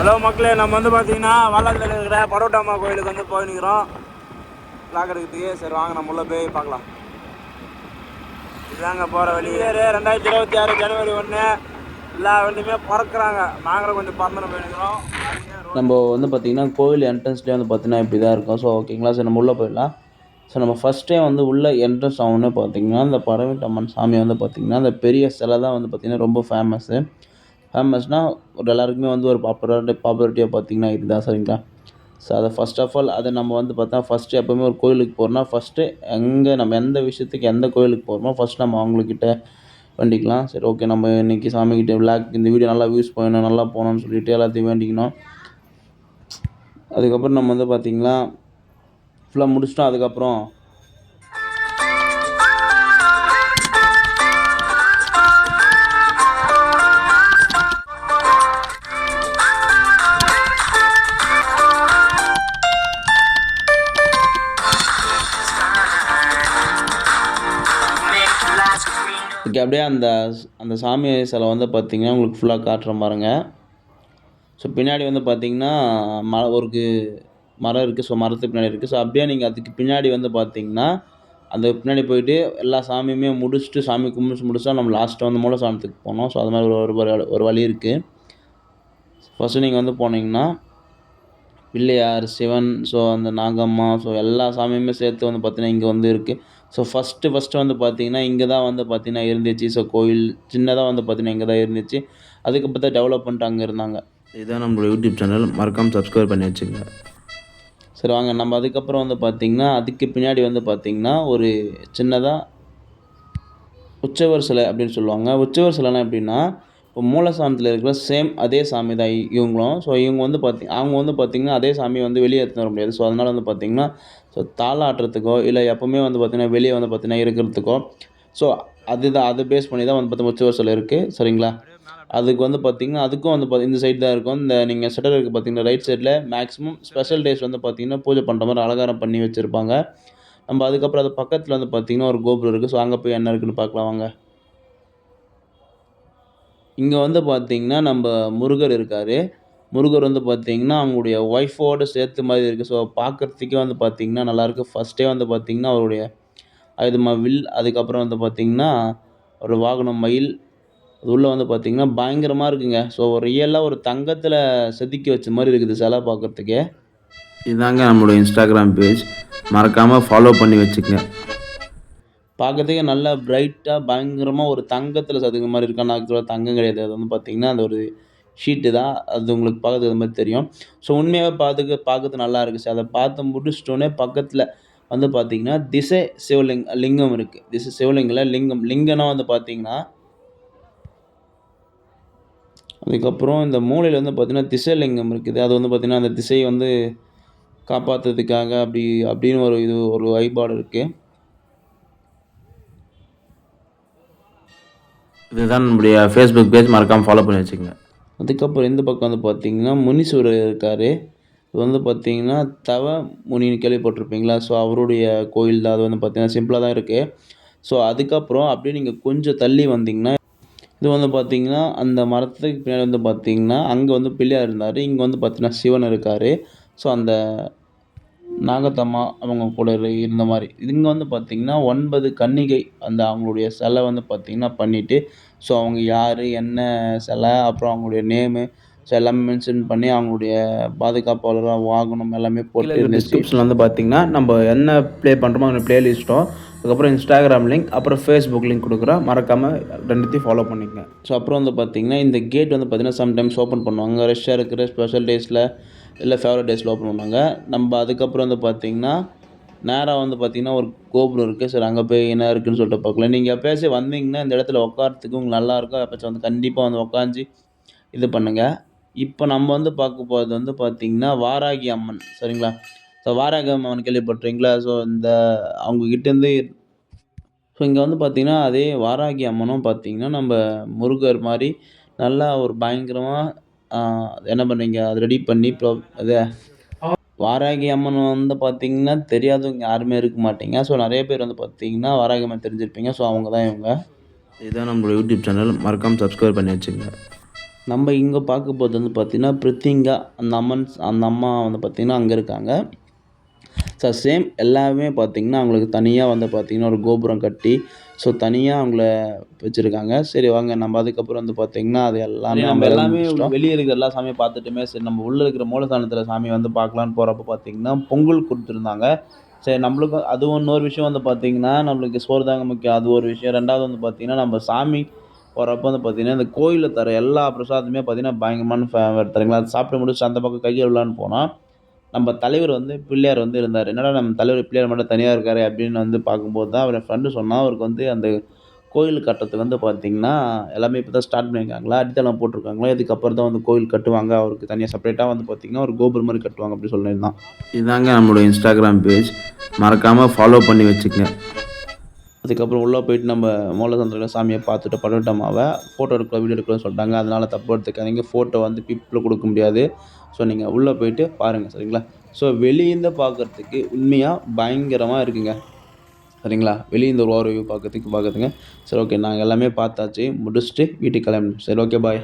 Hello மக்களே, நம்ம வந்து பார்த்தீங்கன்னா வாலாத்தில் இருக்கிற பரோட்டாமா கோயிலுக்கு வந்து போயினுக்கிறோம் விளாக் எடுக்கிறதுக்கு. சரி வாங்க நம்ம உள்ளே போய் பார்க்கலாம். இதுதாங்க போகிற வழி. 2026 ஜனவரி 1 எல்லா வண்டியுமே பறக்குறாங்க. நாங்களும் கொஞ்சம் பறந்துன்னு போயினுக்கிறோம். நம்ம வந்து பார்த்திங்கன்னா கோவில் என்ட்ரன்ஸ்லேயே வந்து பார்த்தீங்கன்னா இப்படி தான் இருக்கும். ஸோ ஓகேங்களா, சரி நம்ம உள்ளே போயிடலாம். ஸோ நம்ம ஃபஸ்ட் டைம் வந்து உள்ளே என்ட்ரன்ஸ் ஆகணுன்னே பார்த்தீங்கன்னா இந்த பரவட்டம்மன் சாமி வந்து பார்த்திங்கன்னா அந்த பெரிய சிலை தான் வந்து பார்த்திங்கன்னா ரொம்ப ஃபேமஸ்னால் ஒரு எல்லாருக்குமே வந்து ஒரு பாப்புலாரிட்டியாக பார்த்திங்கன்னா இதுதான். சரிங்களா, ஸோ அதை ஃபஸ்ட் ஆஃப் ஆல் அதை நம்ம வந்து பார்த்தா ஃபஸ்ட்டு எப்போவுமே ஒரு கோயிலுக்கு போகிறோம்னா ஃபஸ்ட்டு நம்ம எந்த விஷயத்துக்கு எந்த கோயிலுக்கு போகிறோமோ ஃபஸ்ட் நம்ம அவங்கக்கிட்ட வேண்டிக்கலாம். சரி ஓகே, நம்ம இன்றைக்கி சாமிக்கிட்ட இந்த வீடியோ நல்லா வியூஸ் போகணும், நல்லா போகணும்னு சொல்லிட்டு எல்லாத்தையும் வேண்டிக்கணும். அதுக்கப்புறம் நம்ம வந்து பார்த்திங்கன்னா ஃபுல்லாக முடிச்சிட்டோம். அதுக்கப்புறம் அப்படியே அந்த சாமி சிலை வந்து பார்த்திங்கன்னா உங்களுக்கு ஃபுல்லாக காட்டுற பாருங்க. ஸோ பின்னாடி வந்து பார்த்திங்கன்னா ஒரு மரம் இருக்குது. ஸோ மரத்துக்கு பின்னாடி இருக்குது. ஸோ அப்படியே நீங்கள் அதுக்கு பின்னாடி வந்து பார்த்திங்கன்னா அந்த பின்னாடி போயிட்டு எல்லா சாமியுமே முடிச்சுட்டு சாமி கும்பிட்டு முடிச்சா நம்ம லாஸ்ட்டாக வந்து மூலஸ்தானத்துக்கு போனோம். ஸோ அது மாதிரி ஒரு வழி இருக்குது. ஃபஸ்ட்டு நீங்கள் வந்து போனீங்கன்னா பிள்ளையார், சிவன், ஸோ அந்த நாகம்மா, ஸோ எல்லா சாமியுமே சேர்த்து வந்து பார்த்திங்கன்னா இங்கே வந்து இருக்குது. ஸோ ஃபஸ்ட்டு வந்து பார்த்திங்கன்னா இங்கே தான் வந்து பார்த்திங்கன்னா இருந்துச்சு. ஸோ கோயில் சின்னதாக வந்து பார்த்திங்கன்னா இங்கே தான் இருந்துச்சு. அதுக்கப்புறம் தான் டெவலப் பண்ணிட்டு அங்கே இருந்தாங்க. இதுதான் நம்மளோட யூடியூப் சேனல், மறக்காமல் சப்ஸ்கிரைப் பண்ணி வச்சுக்கோங்க. சரி வாங்க, நம்ம அதுக்கப்புறம் வந்து பார்த்திங்கன்னா அதுக்கு பின்னாடி வந்து பார்த்திங்கன்னா ஒரு சின்னதாக உற்சவர் சிலை அப்படின்னு சொல்லுவாங்க. உற்சவர் சிலைனா எப்படின்னா இப்போ மூலஸ்தானத்தில் இருக்கிற சேம் அதே சாமி தான் இவங்களும். ஸோ இவங்க வந்து அவங்க வந்து பார்த்திங்கன்னா அதே சாமியை வந்து வெளியே எடுத்துன்னு வர முடியாது. ஸோ அதனால் வந்து பார்த்திங்கன்னா ஸோ தாளாட்டுறதுக்கோ இல்லை எப்போவுமே வந்து பார்த்திங்கன்னா வெளியே வந்து பார்த்திங்கன்னா இருக்கிறதுக்கோ ஸோ அதை பேஸ் பண்ணி தான் வந்து பார்த்திங்கன்னா உற்சவர் சிலை இருக்குது. சரிங்களா, அதுக்கு வந்து பார்த்திங்கன்னா அதுக்கும் வந்து இந்த சைடு தான் இருக்கும். இந்த நீங்கள் ஷட்டர் இருக்குது பார்த்திங்கன்னா ரைட் சைடில் மேக்ஸிமம் ஸ்பெஷல் டேஸ் வந்து பார்த்திங்கன்னா பூஜை பண்ணுற மாதிரி அலங்காரம் பண்ணி வச்சுருப்பாங்க. நம்ம அதுக்கப்புறம் அது பக்கத்தில் வந்து பார்த்திங்கன்னா ஒரு கோபுரம் இருக்குது. ஸோ அங்கே போய் என்ன இருக்குதுன்னு பார்க்கலாம் வாங்க. இங்கே வந்து பார்த்திங்கன்னா நம்ம முருகர் இருக்கார். முருகர் வந்து பார்த்திங்கன்னா அவங்களுடைய ஒய்ஃபோடு சேர்த்து மாதிரி இருக்குது. ஸோ பார்க்குறதுக்கே வந்து பார்த்திங்கன்னா நல்லாயிருக்கு. ஃபஸ்ட்டே வந்து பார்த்திங்கன்னா அவருடைய ஆயுதமாக வில், அதுக்கப்புறம் வந்து பார்த்திங்கன்னா ஒரு வாகனம் மயில், அது உள்ளே வந்து பார்த்திங்கன்னா பயங்கரமாக இருக்குங்க. ஸோ ரியலாக ஒரு தங்கத்தில் செதுக்கி வச்ச மாதிரி இருக்குது சிலை பார்க்குறதுக்கே. இதுதாங்க நம்மளுடைய இன்ஸ்டாகிராம் பேஜ், மறக்காமல் ஃபாலோ பண்ணி வச்சுக்கங்க. பார்க்கறதுக்கே நல்லா பிரைட்டாக பயங்கரமாக ஒரு தங்கத்தில் செதுக்கிற மாதிரி இருக்கு. ஆனால் ஆக்சுவலாக தங்கம் கிடையாது. அது வந்து பார்த்திங்கன்னா அந்த ஒரு ஷீட்டு தான். அது உங்களுக்கு பார்க்கறதுக்கு அது மாதிரி தெரியும். ஸோ உண்மையாகவே பார்க்கறது நல்லா இருக்குது. சார் அதை பார்த்து முடிச்சிட்டோன்னே பக்கத்தில் வந்து பார்த்திங்கன்னா திசை லிங்கம் இருக்குது. திசை சிவலிங்கில் லிங்கம்னா வந்து பார்த்திங்கன்னா அதுக்கப்புறம் இந்த மூலையில் வந்து பார்த்திங்கன்னா திசை லிங்கம் இருக்குது. அது வந்து பார்த்திங்கன்னா அந்த திசையை வந்து காப்பாற்றுறதுக்காக அப்படின்னு ஒரு வைபாடு இருக்குது. இதுதான் நம்முடைய ஃபேஸ்புக் பேஜ், மறக்காமல் ஃபாலோ பண்ணி வச்சுக்கோங்க. அதுக்கப்புறம் இந்த பக்கம் வந்து பார்த்திங்கன்னா முனீஸ்வரர் இருக்கார். இது வந்து பார்த்திங்கன்னா தவ முனின்னு கேள்விப்பட்டிருப்பீங்களா? ஸோ அவருடைய கோயில் தான். அது வந்து பார்த்திங்கன்னா சிம்பிளாக தான் இருக்குது. ஸோ அதுக்கப்புறம் அப்படியே நீங்கள் கொஞ்சம் தள்ளி வந்தீங்கன்னா இது வந்து பார்த்திங்கன்னா அந்த மரத்துக்கு பின்னாடி வந்து பார்த்திங்கன்னா அங்கே வந்து பிள்ளையார் இருந்தார். இங்கே வந்து பார்த்திங்கன்னா சிவன் இருக்கார். ஸோ அந்த நாகத்தம்மா அவங்க கூட இருந்த மாதிரி இங்கே வந்து பார்த்திங்கன்னா 9 கன்னிகை அந்த அவங்களுடைய சிலை வந்து பார்த்திங்கன்னா பண்ணிவிட்டு ஸோ அவங்க யார் என்ன சிலை அப்புறம் அவங்களுடைய நேமு ஸோ எல்லாமே மென்ஷன் பண்ணி அவங்களுடைய பாதுகாப்பாளராக வாகனம் எல்லாமே போட்டு இருந்துச்சு. டிஸ்கிரிப்ஷனில் வந்து பார்த்திங்கன்னா நம்ம என்ன ப்ளே பண்ணுறோமோ அந்த ப்ளேலிஸ்ட்டோ அதுக்கப்புறம் இன்ஸ்டாகிராம் லிங்க் அப்புறம் ஃபேஸ்புக் லிங்க் கொடுக்குறோம். மறக்காமல் ரெண்டுத்தையும் ஃபாலோ பண்ணிக்கங்க. ஸோ அப்புறம் வந்து பார்த்திங்கன்னா இந்த கேட் வந்து பார்த்திங்கன்னா சம்டைம்ஸ் ஓப்பன் பண்ணுவாங்க. ரஷ்ஷாக இருக்கிற ஸ்பெஷல் டேஸில் இல்லை ஃபேவரட் டேஸில் ஓப்பன் பண்ணுவாங்க. நம்ம அதுக்கப்புறம் வந்து பார்த்திங்கன்னா நேராக வந்து பார்த்திங்கன்னா ஒரு கோபுரம் இருக்குது. சரி அங்கே போய் என்ன இருக்குதுன்னு சொல்லிட்டு பார்க்கலாம். நீங்கள் எப்போயாச்சும் வந்தீங்கன்னா இந்த இடத்துல உட்காரத்துக்கு உங்களுக்கு நல்லாயிருக்கும். எப்போயாச்சும் வந்து கண்டிப்பாக வந்து உட்காந்து இது பண்ணுங்கள். இப்போ நம்ம வந்து பார்க்க போகிறது வந்து பார்த்திங்கன்னா வாராகி அம்மன். சரிங்களா, ஸோ வாராகி அம்மன் கேள்விப்பட்டிருக்கீங்களா? ஸோ அவங்கக்கிட்டேருந்து ஸோ இங்கே வந்து பார்த்திங்கன்னா அதே வாராகி அம்மனும் பார்த்திங்கன்னா நம்ம முருகர் மாதிரி நல்லா ஒரு பயங்கரமாக என்ன பண்ணுறீங்க அது ரெடி பண்ணி வாராகி அம்மன் வந்து பார்த்திங்கன்னா தெரியாதவங்க யாருமே இருக்க மாட்டீங்க. ஸோ நிறைய பேர் வந்து பார்த்திங்கன்னா வாராகி அம்மன் தெரிஞ்சிருப்பீங்க. ஸோ அவங்க தான் இவங்க. இதுதான் நம்மளோட யூடியூப் சேனல், மறக்காமல் சப்ஸ்கிரைப் பண்ணி வச்சுக்கோங்க. நம்ம இங்கே பார்க்க போகிறது வந்து பார்த்திங்கன்னா பிரித்திங்கா அந்த அம்மா வந்து பார்த்திங்கன்னா அங்கே இருக்காங்க. ஸோ சேம் எல்லாமே பார்த்திங்கன்னா அவங்களுக்கு தனியாக வந்து பார்த்திங்கன்னா ஒரு கோபுரம் கட்டி ஸோ தனியாக அவங்கள வச்சுருக்காங்க. சரி வாங்க நம்ம அதுக்கப்புறம் வந்து பார்த்திங்கன்னா அது எல்லாமே நம்ம எல்லாமே வெளியே இருக்கிற எல்லா சாமியும் பார்த்துட்டுமே சரி நம்ம உள்ளே இருக்கிற மூலஸ்தானத்தில் சாமியை வந்து பார்க்கலான்னு போகிறப்ப பார்த்திங்கன்னா பொங்கல் கொடுத்துருந்தாங்க. சரி நம்மளுக்கும் அதுவும் இன்னொரு விஷயம் வந்து பார்த்திங்கன்னா நம்மளுக்கு சோறு தாங்க முக்கியம், அது ஒரு விஷயம். 2வது வந்து பார்த்திங்கன்னா நம்ம சாமி போகிறப்ப வந்து பார்த்திங்கன்னா இந்த கோயிலில் தர எல்லா பிரசாதமே பார்த்திங்கன்னா பயங்கரமான ஃபேவரட் தருங்களா. அது சாப்பிட்டு முடிச்சு அந்த பக்கம் கை கழுவலான்னு போனால் நம்ம தலைவர் வந்து பிள்ளையார் வந்து இருந்தார். என்னடா நம்ம தலைவர் பிள்ளையார் மட்டும் தனியாக இருக்காரு அப்படின்னு வந்து பார்க்கும்போது தான் அவர் என் ஃப்ரெண்டு சொன்னான். அவருக்கு வந்து அந்த கோயில் கட்டுறதுக்கு வந்து பார்த்திங்கன்னா எல்லாமே இப்போ தான் ஸ்டார்ட் பண்ணியிருக்காங்களா, அடித்தளம் போட்டிருக்காங்களா, இதுக்கப்புறம் தான் வந்து கோயில் கட்டுவாங்க. அவருக்கு தனியாக செப்பரேட்டாக வந்து பார்த்திங்கன்னா ஒரு கோபுரம் மாதிரி கட்டுவாங்க அப்படின்னு சொல்லியிருந்தான். இதாங்க நம்மளோட இன்ஸ்டாகிராம் பேஜ், மறக்காமல் ஃபாலோ பண்ணி வச்சுக்கங்க. அதுக்கப்புறம் உள்ளே போயிட்டு நம்ம மூலஸ்தானத்தில் சாமியை பார்த்துட்டு பரோட்டாமாவை ஃபோட்டோ எடுக்கலாம் வீடியோ எடுக்கலாம்னு சொல்லிட்டாங்க. அதனால் தப்பு எடுத்துக்காதீங்க. ஃபோட்டோ வந்து பீப்பிள் கொடுக்க முடியாது. ஸோ நீங்கள் உள்ளே போயிட்டு பாருங்கள் சரிங்களா. ஸோ வெளியேருந்து பார்க்குறதுக்கு உண்மையாக பயங்கரமாக இருக்குங்க சரிங்களா. வெளியேருந்து ஒரு ஓவர்வியூ பார்க்கறதுக்கு. சரி ஓகே நாங்கள் எல்லாமே பார்த்தாச்சு, முடிச்சுட்டு வீட்டுக்கு கிளம்பணும். சரி ஓகே பாய்.